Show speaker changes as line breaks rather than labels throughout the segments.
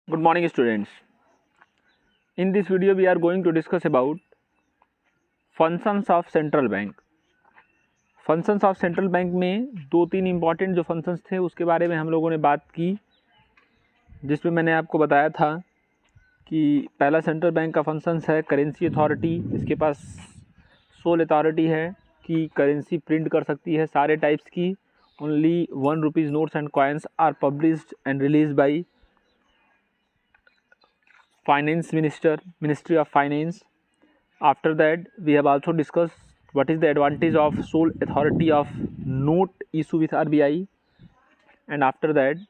Good morning students. In this video we are going to discuss about functions of central bank. Functions of central bank में दो तीन important जो functions थे उसके बारे में हम लोगों ने बात की, जिसमें मैंने आपको बताया था कि पहला सेंट्रल बैंक का फंक्शंस है करेंसी अथॉरिटी। इसके पास सोल अथॉरिटी है कि करेंसी प्रिंट कर सकती है सारे टाइप्स की। Only 1 rupees notes and coins are published and release by Finance Ministry of Finance. After that we have also discussed what is the advantage of sole authority of note issue with RBI, and after that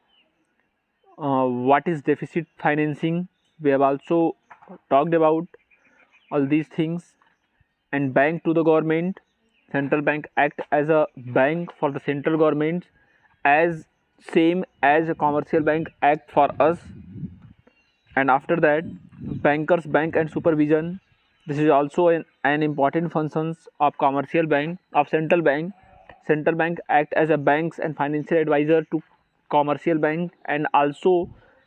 what is deficit financing. We have also talked about all these things. And bank to the government, central bank act as a bank for the central government, as same as a commercial bank act for us. And after that bankers bank and supervision, this is also an important functions of commercial bank of central bank. Central bank act as a banks and financial advisor to commercial bank, and also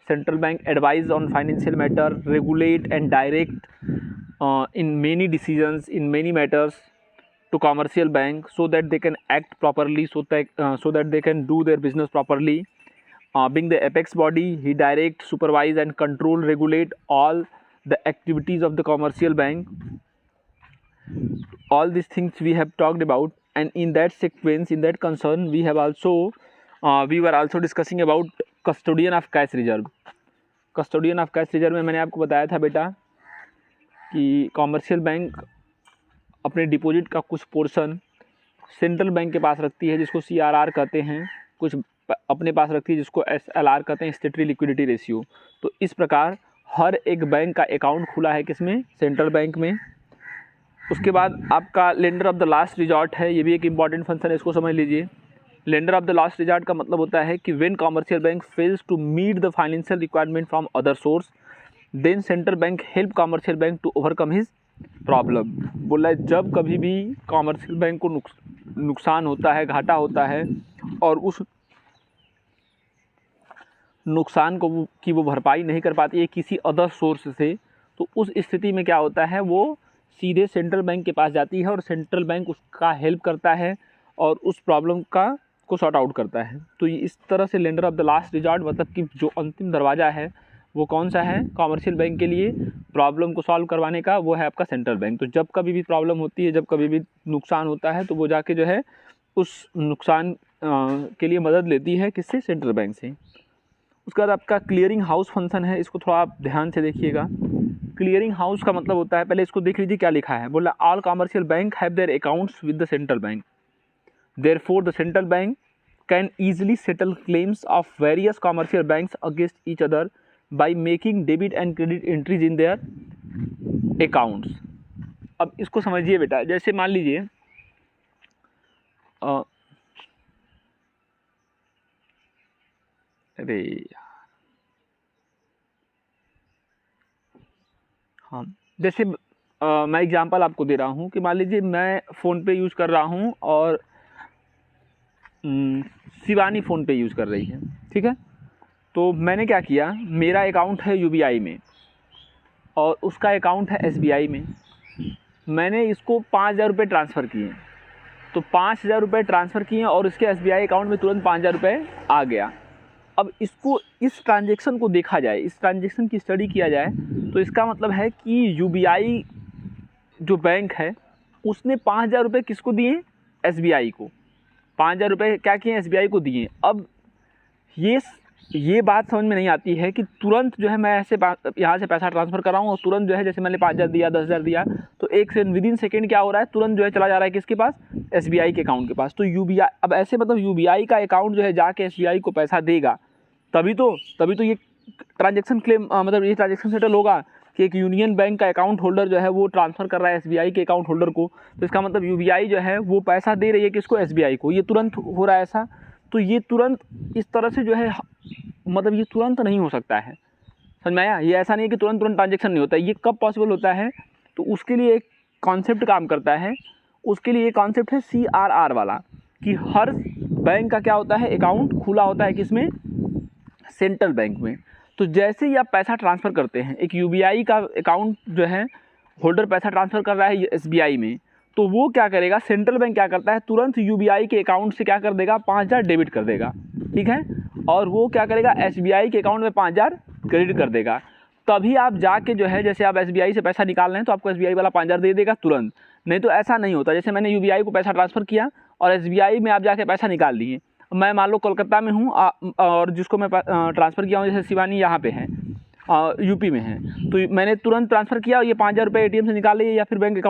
central bank advise on financial matter, regulate and direct in many decisions in many matters to commercial bank, so that they can act properly, so that they can do their business properly. Being the apex body, he direct, supervise and control, regulate all the activities of the commercial bank. All these things we have talked about, and in that sequence, in that concern, we have also we were also discussing about custodian of cash reserve. Custodian of cash reserve में मैंने आपको बताया था बेटा कि commercial bank अपने deposit का कुछ पोर्शन सेंट्रल बैंक के पास रखती है, जिसको CRR कहते हैं, कुछ अपने पास रखती है जिसको SLR कहते हैं, स्टेटरी लिक्विडिटी रेशियो। तो इस प्रकार हर एक बैंक का अकाउंट खुला है किसमें, सेंट्रल बैंक में। उसके बाद आपका lender of the last resort है, ये भी एक इम्पॉर्टेंट फंक्शन है, इसको समझ लीजिए। Lender of the last resort का मतलब होता है कि when commercial bank fails to meet the financial requirement from other source, then central bank help commercial bank to overcome his problem. बोला है जब कभी भी कॉमर्शियल बैंक को नुकसान होता है, घाटा होता है, और उस नुकसान को की वो भरपाई नहीं कर पाती है किसी अदर सोर्स से, तो उस स्थिति में क्या होता है, वो सीधे सेंट्रल बैंक के पास जाती है और सेंट्रल बैंक उसका हेल्प करता है और उस प्रॉब्लम को सॉर्ट आउट करता है। तो ये इस तरह से lender of the last resort, मतलब कि जो अंतिम दरवाज़ा है वो कौन सा है कॉमर्शियल बैंक के लिए प्रॉब्लम को सॉल्व करवाने का, वो है आपका सेंट्रल बैंक। तो जब कभी भी प्रॉब्लम होती है, जब कभी भी नुकसान होता है, तो वो जाके जो है उस नुकसान के लिए मदद लेती है किससे, सेंट्रल बैंक से। उसके बाद आपका क्लियरिंग हाउस फंक्शन है, इसको थोड़ा आप ध्यान से देखिएगा। क्लियरिंग हाउस का मतलब होता है, पहले इसको देख लीजिए क्या लिखा है। बोला all commercial bank have their accounts with the central bank, therefore the central bank can easily settle claims of various commercial banks against each other by making debit and credit entries in their accounts. अब इसको समझिए बेटा, जैसे मान लीजिए अरे हाँ, जैसे मैं एग्जांपल आपको दे रहा हूँ कि मान लीजिए मैं फ़ोनपे यूज़ कर रहा हूँ और शिवानी फ़ोनपे यूज़ कर रही है, ठीक है। तो मैंने क्या किया, मेरा अकाउंट है UBI में और उसका अकाउंट है SBI में। मैंने इसको 5,000 रुपये ट्रांसफ़र किए, तो 5,000 रुपये ट्रांसफ़र किए और इसके SBI अकाउंट में तुरंत 5,000 रुपये आ गया। अब इसको, इस ट्रांजेक्शन को देखा जाए, इस ट्रांजेक्शन की स्टडी किया जाए, तो इसका मतलब है कि UBI जो बैंक है उसने 5,000 रुपये किसको दिए, SBI को। 5,000 रुपये क्या किए, SBI को दिए। अब ये बात समझ में नहीं आती है कि तुरंत जो है मैं ऐसे यहाँ से पैसा ट्रांसफ़र कर रहा हूँ और तुरंत जो है जैसे मैंने 5,000 दिया, 10,000 दिया, तो एक से विदिन सेकेंड क्या हो रहा है, तुरंत जो है चला जा रहा है किसके पास, SBI के अकाउंट के पास। तो UBI, अब ऐसे मतलब UBI का अकाउंट जो है जाके SBI को पैसा देगा, तभी तो ये ट्रांजेक्शन क्लेम मतलब ये ट्रांजेक्शन सेटल होगा कि एक यूनियन बैंक का अकाउंट होल्डर जो है वो ट्रांसफ़र कर रहा है SBI के अकाउंट होल्डर को। तो इसका मतलब UBI जो है वो पैसा दे रही है किसको, SBI को। ये तुरंत हो रहा है ऐसा, तो ये तुरंत इस तरह से जो है, मतलब ये तुरंत नहीं हो सकता है, समझ में आया। ये ऐसा नहीं है कि तुरंत ट्रांजेक्शन नहीं होता है। ये कब पॉसिबल होता है, तो उसके लिए एक कॉन्सेप्ट काम करता है। उसके लिए ये कॉन्सेप्ट है CRR वाला, कि हर बैंक का क्या होता है, अकाउंट खुला होता है किसमें, सेंट्रल बैंक में। तो जैसे ही आप पैसा ट्रांसफ़र करते हैं, एक यूबीआई का अकाउंट जो है होल्डर पैसा ट्रांसफ़र कर रहा है एसबीआई में, तो वो क्या करेगा, सेंट्रल बैंक क्या करता है, तुरंत यूबीआई के अकाउंट से क्या कर देगा, 5,000 डेबिट कर देगा, ठीक है। और वो क्या करेगा, एसबीआई के अकाउंट में 5,000 क्रेडिट कर देगा। तभी आप जाके जो है, जैसे आप एसबीआई से पैसा निकाल रहे हैं तो आपको एसबीआई वाला 5,000 दे देगा तुरंत। नहीं तो ऐसा नहीं होता। जैसे मैंने यूबीआई को पैसा ट्रांसफ़र किया और एसबीआई में आप जाके पैसा निकाल लिए। मैं मान लो कोलकाता में हूँ और जिसको मैं ट्रांसफ़र किया हूँ, जैसे शिवानी यहाँ पे है, यूपी में है, तो मैंने तुरंत ट्रांसफ़र किया और ये 5,000 रुपये एटीएम से निकाल लिए या फिर बैंक अकाउंट